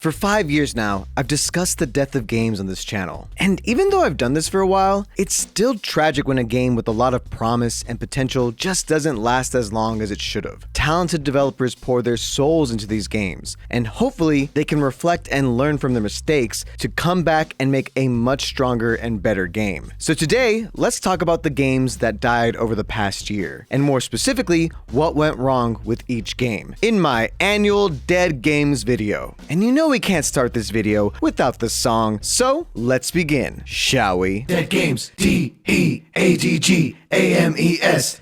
For 5 years now, I've discussed the death of games on this channel. And even though I've done this for a while, it's still tragic when a game with a lot of promise and potential just doesn't last as long as it should have. Talented developers pour their souls into these games, and hopefully they can reflect and learn from their mistakes to come back and make a much stronger and better game. So today, let's talk about the games that died over the past year, and more specifically, what went wrong with each game, in my annual Dead Games video. And you know we can't start this video without the song, so let's begin, shall we? Dead Games, D-E-A-D-G-A-M-E-S.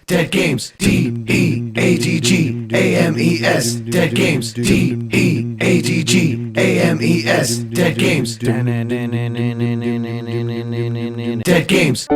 Dead Games, D-E-A-D-G-A-M-E-S. Dead Games, D-E-A-D-G-A-M-E-S. Dead Games. Dead Games.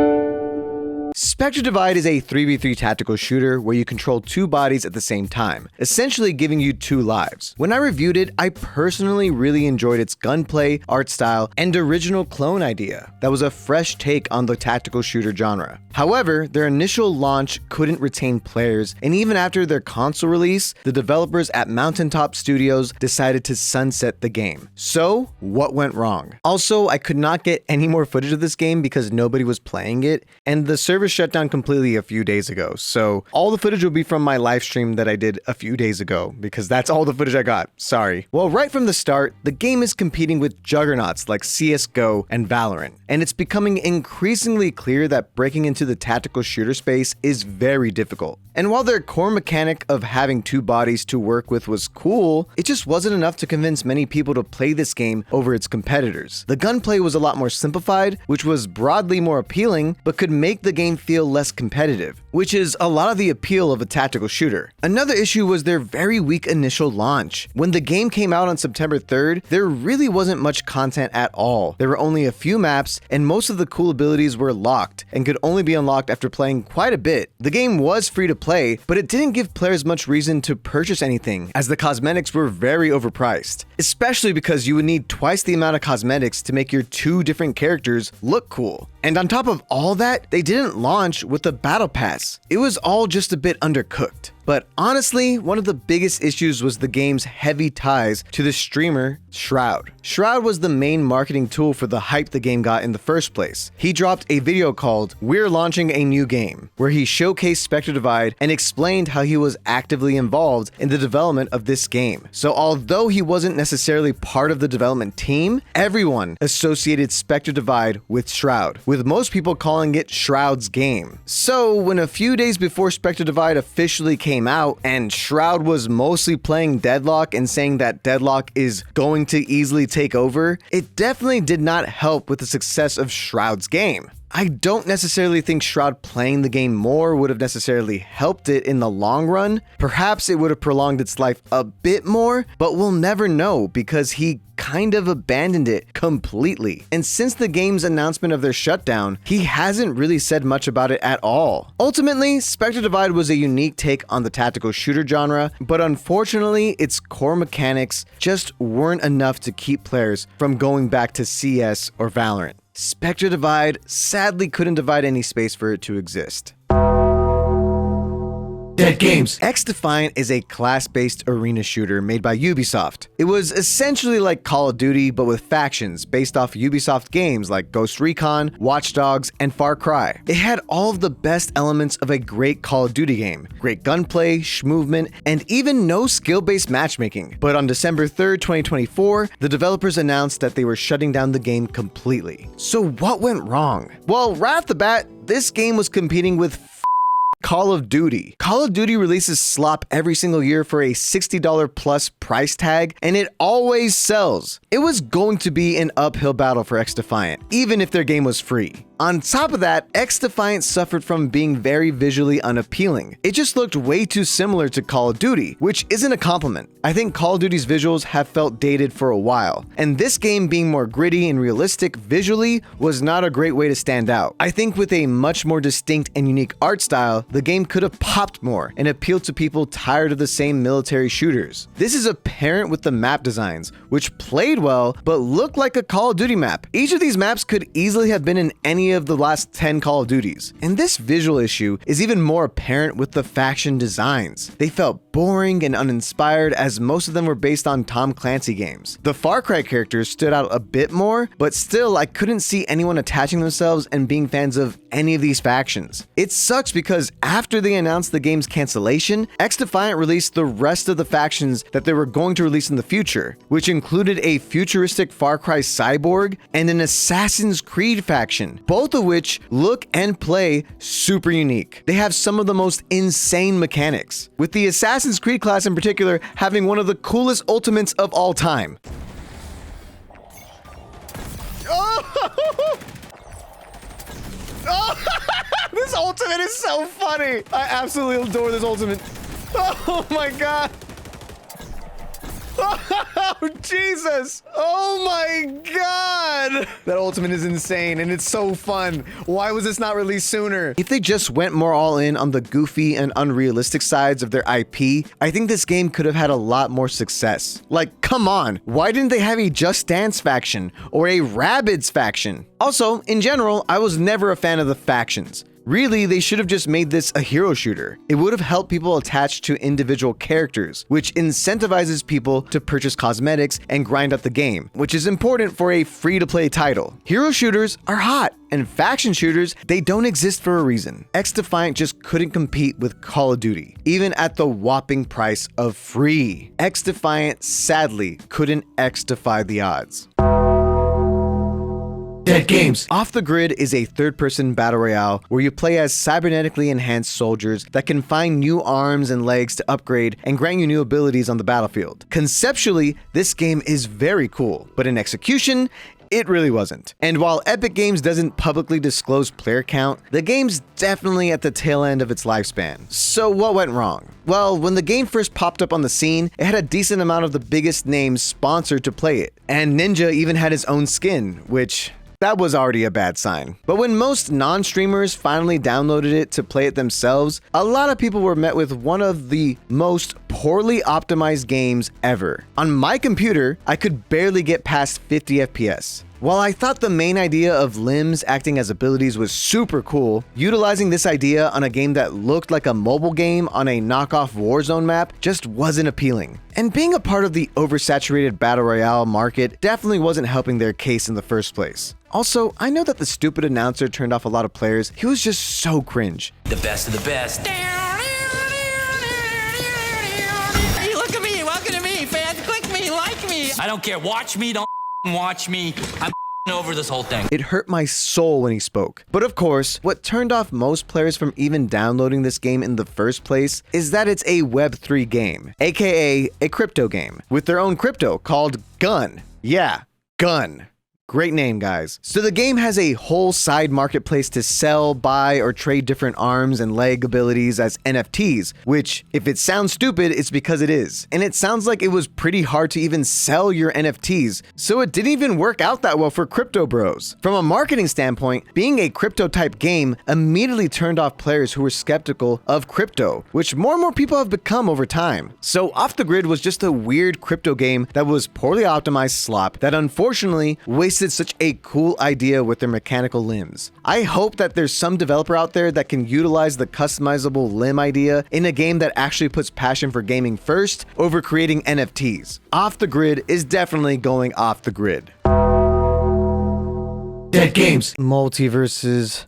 Spectre Divide is a 3v3 tactical shooter where you control two bodies at the same time, essentially giving you two lives. When I reviewed it, I personally really enjoyed its gunplay, art style, and original clone idea that was a fresh take on the tactical shooter genre. However, their initial launch couldn't retain players, and even after their console release, the developers at Mountaintop Studios decided to sunset the game. So, what went wrong? Also, I could not get any more footage of this game because nobody was playing it, and the server shut down completely a few days ago, so all the footage will be from my live stream that I did a few days ago, because that's all the footage I got, sorry. Well, right from the start, the game is competing with juggernauts like CSGO and Valorant, and it's becoming increasingly clear that breaking into the tactical shooter space is very difficult. And while their core mechanic of having two bodies to work with was cool, it just wasn't enough to convince many people to play this game over its competitors. The gunplay was a lot more simplified, which was broadly more appealing, but could make the game feel less competitive, which is a lot of the appeal of a tactical shooter. Another issue was their very weak initial launch. When the game came out on September 3rd, there really wasn't much content at all. There were only a few maps, and most of the cool abilities were locked and could only be unlocked after playing quite a bit. The game was free to play, but it didn't give players much reason to purchase anything, as the cosmetics were very overpriced, especially because you would need twice the amount of cosmetics to make your two different characters look cool. And on top of all that, they didn't launch with a battle pass. It was all just a bit undercooked. But honestly, one of the biggest issues was the game's heavy ties to the streamer Shroud. Shroud was the main marketing tool for the hype the game got in the first place. He dropped a video called "We're Launching a New Game," where he showcased Spectre Divide and explained how he was actively involved in the development of this game. So although he wasn't necessarily part of the development team, everyone associated Spectre Divide with Shroud, with most people calling it Shroud's game. So when a few days before Spectre Divide officially came out and Shroud was mostly playing Deadlock and saying that Deadlock is going to easily take over, it definitely did not help with the success of Shroud's game. I don't necessarily think Shroud playing the game more would have necessarily helped it in the long run. Perhaps it would have prolonged its life a bit more, but we'll never know because he kind of abandoned it completely. And since the game's announcement of their shutdown, he hasn't really said much about it at all. Ultimately, Spectre Divide was a unique take on the tactical shooter genre, but unfortunately, its core mechanics just weren't enough to keep players from going back to CS or Valorant. Spectre Divide sadly couldn't divide any space for it to exist. Dead Games. XDefiant is a class-based arena shooter made by Ubisoft. It was essentially like Call of Duty, but with factions based off Ubisoft games like Ghost Recon, Watch Dogs, and Far Cry. It had all of the best elements of a great Call of Duty game. Great gunplay, movement, and even no skill-based matchmaking. But on December 3rd, 2024, the developers announced that they were shutting down the game completely. So what went wrong? Well, right off the bat, this game was competing with Call of Duty. Call of Duty releases slop every single year for a $60 plus price tag, and it always sells. It was going to be an uphill battle for XDefiant, even if their game was free. On top of that, XDefiant suffered from being very visually unappealing. It just looked way too similar to Call of Duty, which isn't a compliment. I think Call of Duty's visuals have felt dated for a while, and this game being more gritty and realistic visually was not a great way to stand out. I think with a much more distinct and unique art style, the game could have popped more and appealed to people tired of the same military shooters. This is apparent with the map designs, which played well but looked like a Call of Duty map. Each of these maps could easily have been in any any of the last 10 Call of Duties. And this visual issue is even more apparent with the faction designs. They felt boring and uninspired, as most of them were based on Tom Clancy games. The Far Cry characters stood out a bit more, but still I couldn't see anyone attaching themselves and being fans of any of these factions. It sucks because after they announced the game's cancellation, X-Defiant released the rest of the factions that they were going to release in the future, which included a futuristic Far Cry cyborg and an Assassin's Creed faction, both of which look and play super unique. They have some of the most insane mechanics, with the Assassin's Creed class in particular having one of the coolest ultimates of all time. Oh! Oh! This ultimate is so funny! I absolutely adore this ultimate. Oh my god! Oh, Jesus! Oh my god! That ultimate is insane and it's so fun. Why was this not released sooner? If they just went more all in on the goofy and unrealistic sides of their IP, I think this game could have had a lot more success. Like, come on, why didn't they have a Just Dance faction or a Rabbids faction? Also, in general, I was never a fan of the factions. Really, they should have just made this a hero shooter. It would have helped people attach to individual characters, which incentivizes people to purchase cosmetics and grind out the game, which is important for a free-to-play title. Hero shooters are hot, and faction shooters, they don't exist for a reason. X-Defiant just couldn't compete with Call of Duty, even at the whopping price of free. X-Defiant sadly couldn't X-defy the odds. Dead Games. Off the Grid is a third-person battle royale where you play as cybernetically enhanced soldiers that can find new arms and legs to upgrade and grant you new abilities on the battlefield. Conceptually, this game is very cool, but in execution, it really wasn't. And while Epic Games doesn't publicly disclose player count, the game's definitely at the tail end of its lifespan. So what went wrong? Well, when the game first popped up on the scene, it had a decent amount of the biggest names sponsored to play it. And Ninja even had his own skin, which that was already a bad sign. But when most non-streamers finally downloaded it to play it themselves, a lot of people were met with one of the most poorly optimized games ever. On my computer, I could barely get past 50 FPS. While I thought the main idea of limbs acting as abilities was super cool, utilizing this idea on a game that looked like a mobile game on a knockoff Warzone map just wasn't appealing. And being a part of the oversaturated battle royale market definitely wasn't helping their case in the first place. Also, I know that the stupid announcer turned off a lot of players. He was just so cringe. The best of the best. Hey, look at me, welcome to me, fans. Click me, like me. I don't care, watch me, don't watch me. I'm over this whole thing. It hurt my soul when he spoke. But of course, what turned off most players from even downloading this game in the first place is that it's a Web3 game, aka a crypto game, with their own crypto called Gun. Yeah, Gun. Great name, guys. So the game has a whole side marketplace to sell, buy, or trade different arms and leg abilities as NFTs, which, if it sounds stupid, it's because it is. And it sounds like it was pretty hard to even sell your NFTs, so it didn't even work out that well for crypto bros. From a marketing standpoint, being a crypto-type game immediately turned off players who were skeptical of crypto, which more and more people have become over time. So Off the Grid was just a weird crypto game that was poorly optimized slop that unfortunately wasted such a cool idea with their mechanical limbs. I hope that there's some developer out there that can utilize the customizable limb idea in a game that actually puts passion for gaming first over creating NFTs. Off the Grid is definitely going off the grid. Dead Games. Multiverses.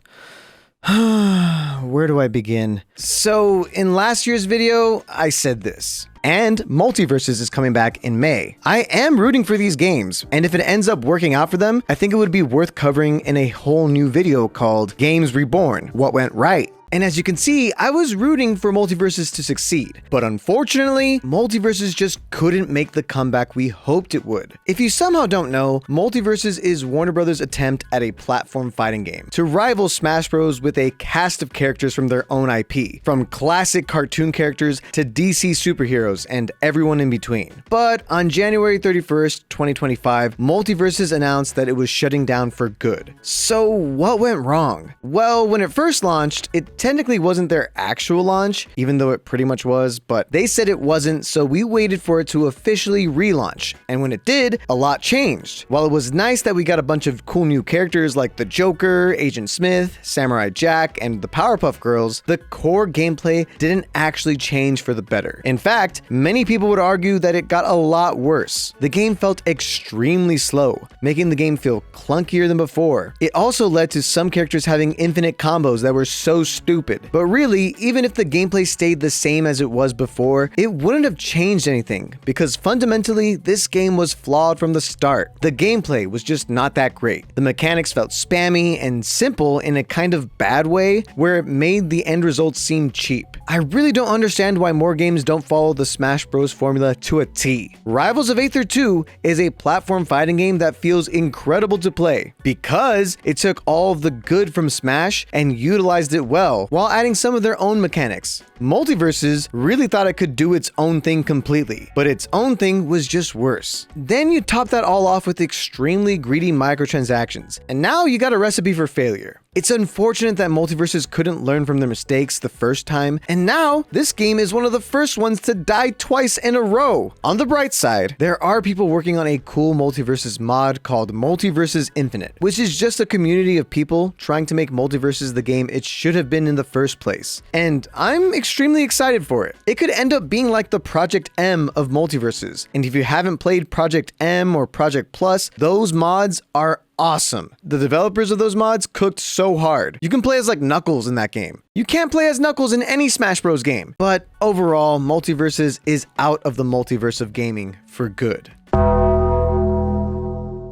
Where do I begin? So, in last year's video, I said this. And Multiverses is coming back in May. I am rooting for these games, and if it ends up working out for them, I think it would be worth covering in a whole new video called Games Reborn: What Went Right. And as you can see, I was rooting for Multiverses to succeed, but unfortunately, Multiverses just couldn't make the comeback we hoped it would. If you somehow don't know, Multiverses is Warner Bros.' attempt at a platform fighting game to rival Smash Bros. With a cast of characters from their own IP, from classic cartoon characters to DC superheroes and everyone in between. But on January 31st, 2025, Multiverses announced that it was shutting down for good. So what went wrong? Well, when it first launched, it technically wasn't their actual launch, even though it pretty much was, but they said it wasn't, so we waited for it to officially relaunch. And when it did, a lot changed. While it was nice that we got a bunch of cool new characters like the Joker, Agent Smith, Samurai Jack, and the Powerpuff Girls, the core gameplay didn't actually change for the better. In fact, many people would argue that it got a lot worse. The game felt extremely slow, making the game feel clunkier than before. It also led to some characters having infinite combos that were so stupid. But really, even if the gameplay stayed the same as it was before, it wouldn't have changed anything, because fundamentally, this game was flawed from the start. The gameplay was just not that great. The mechanics felt spammy and simple in a kind of bad way, where it made the end result seem cheap. I really don't understand why more games don't follow the Smash Bros formula to a T. Rivals of Aether 2 is a platform fighting game that feels incredible to play, because it took all of the good from Smash and utilized it well, while adding some of their own mechanics. Multiverses really thought it could do its own thing completely, but its own thing was just worse. Then you top that all off with extremely greedy microtransactions, and now you got a recipe for failure. It's unfortunate that Multiverses couldn't learn from their mistakes the first time, and now this game is one of the first ones to die twice in a row. On the bright side, there are people working on a cool Multiverses mod called Multiverses Infinite, which is just a community of people trying to make Multiverses the game it should have been in the first place. And I'm extremely excited for it. It could end up being like the Project M of Multiverses, and if you haven't played Project M or Project Plus, those mods are awesome. The developers of those mods cooked so hard. You can play as like Knuckles in that game. You can't play as Knuckles in any Smash Bros game. But overall, Multiverses is out of the multiverse of gaming for good.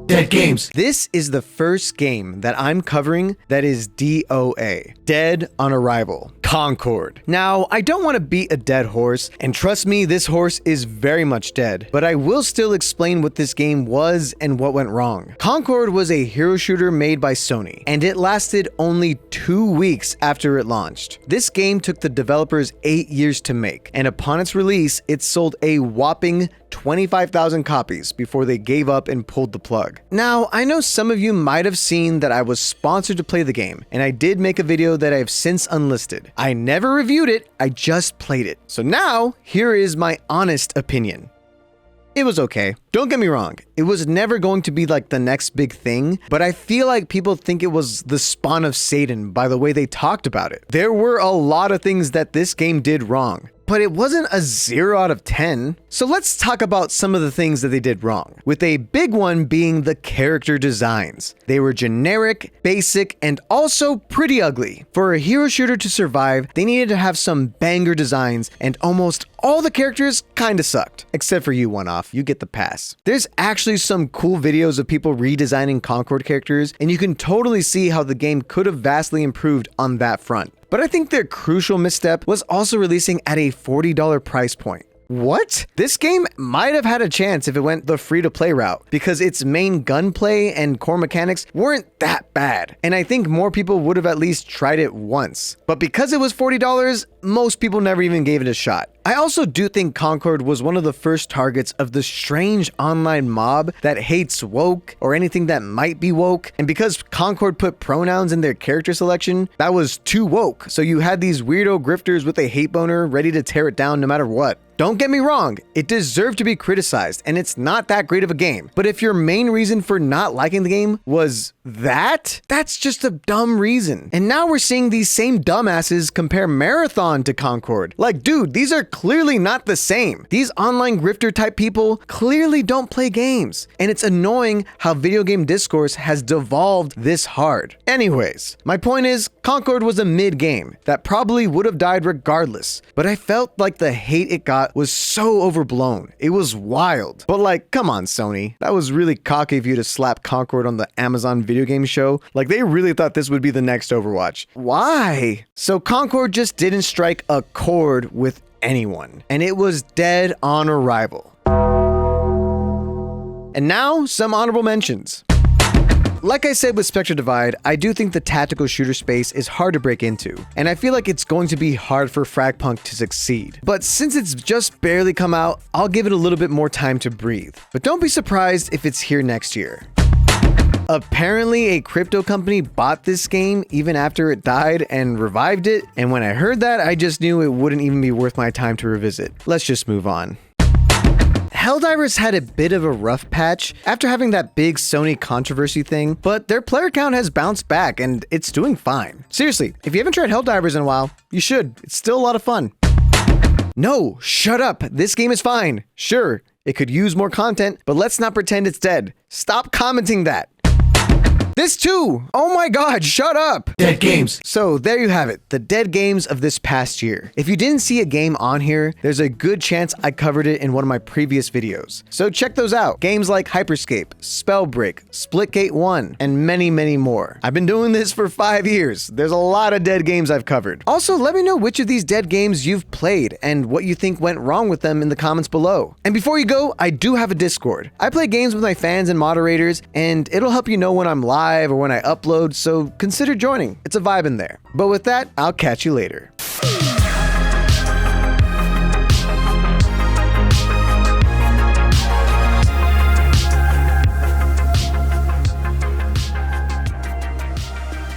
Dead Games. This is the first game that I'm covering that is DOA, Dead on Arrival, Concord. Now, I don't want to beat a dead horse, and trust me, this horse is very much dead, but I will still explain what this game was and what went wrong. Concord was a hero shooter made by Sony, and it lasted only 2 weeks after it launched. This game took the developers 8 years to make, and upon its release, it sold a whopping 25,000 copies before they gave up and pulled the plug. Now, I know some of you might have seen that I was sponsored to play the game, and I did make a video that I have since unlisted. I never reviewed it, I just played it. So now, here is my honest opinion. It was okay. Don't get me wrong, it was never going to be like the next big thing, but I feel like people think it was the spawn of Satan by the way they talked about it. There were a lot of things that this game did wrong, but it wasn't a 0 out of 10. So let's talk about some of the things that they did wrong, with a big one being the character designs. They were generic, basic, and also pretty ugly. For a hero shooter to survive, they needed to have some banger designs, and almost all the characters kinda sucked. Except for you, One-Off, you get the pass. There's actually some cool videos of people redesigning Concord characters, and you can totally see how the game could have vastly improved on that front. But I think their crucial misstep was also releasing at a $40 price point. What? This game might have had a chance if it went the free-to-play route, because its main gunplay and core mechanics weren't that bad, and I think more people would have at least tried it once. But because it was $40, most people never even gave it a shot. I also do think Concord was one of the first targets of the strange online mob that hates woke or anything that might be woke, and because Concord put pronouns in their character selection, that was too woke, so you had these weirdo grifters with a hate boner ready to tear it down no matter what. Don't get me wrong, it deserved to be criticized, and it's not that great of a game. But if your main reason for not liking the game was that's just a dumb reason. And now we're seeing these same dumbasses compare Marathon to Concord. Like, dude, these are clearly not the same. These online grifter type people clearly don't play games. And it's annoying how video game discourse has devolved this hard. Anyways, my point is, Concord was a mid game that probably would have died regardless. But I felt like the hate it got was so overblown. It was wild. But like, come on, Sony. That was really cocky of you to slap Concord on the Amazon video game show. Like, they really thought this would be the next Overwatch. Why? So Concord just didn't strike a chord with anyone, and it was dead on arrival. And now, some honorable mentions. Like I said with Spectre Divide, I do think the tactical shooter space is hard to break into, and I feel like it's going to be hard for Fragpunk to succeed. But since it's just barely come out, I'll give it a little bit more time to breathe. But don't be surprised if it's here next year. Apparently, a crypto company bought this game even after it died and revived it, and when I heard that, I just knew it wouldn't even be worth my time to revisit. Let's just move on. Helldivers had a bit of a rough patch after having that big Sony controversy thing, but their player count has bounced back and it's doing fine. Seriously, if you haven't tried Helldivers in a while, you should. It's still a lot of fun. No, shut up. This game is fine. Sure, it could use more content, but let's not pretend it's dead. Stop commenting that. This too! Oh my god, shut up! Dead games. So there you have it, the dead games of this past year. If you didn't see a game on here, there's a good chance I covered it in one of my previous videos. So check those out. Games like Hyperscape, Spellbreak, Splitgate 1, and many, many more. I've been doing this for 5 years. There's a lot of dead games I've covered. Also, let me know which of these dead games you've played and what you think went wrong with them in the comments below. And before you go, I do have a Discord. I play games with my fans and moderators, and it'll help you know when I'm live or when I upload, so consider joining. It's a vibe in there. But with that, I'll catch you later.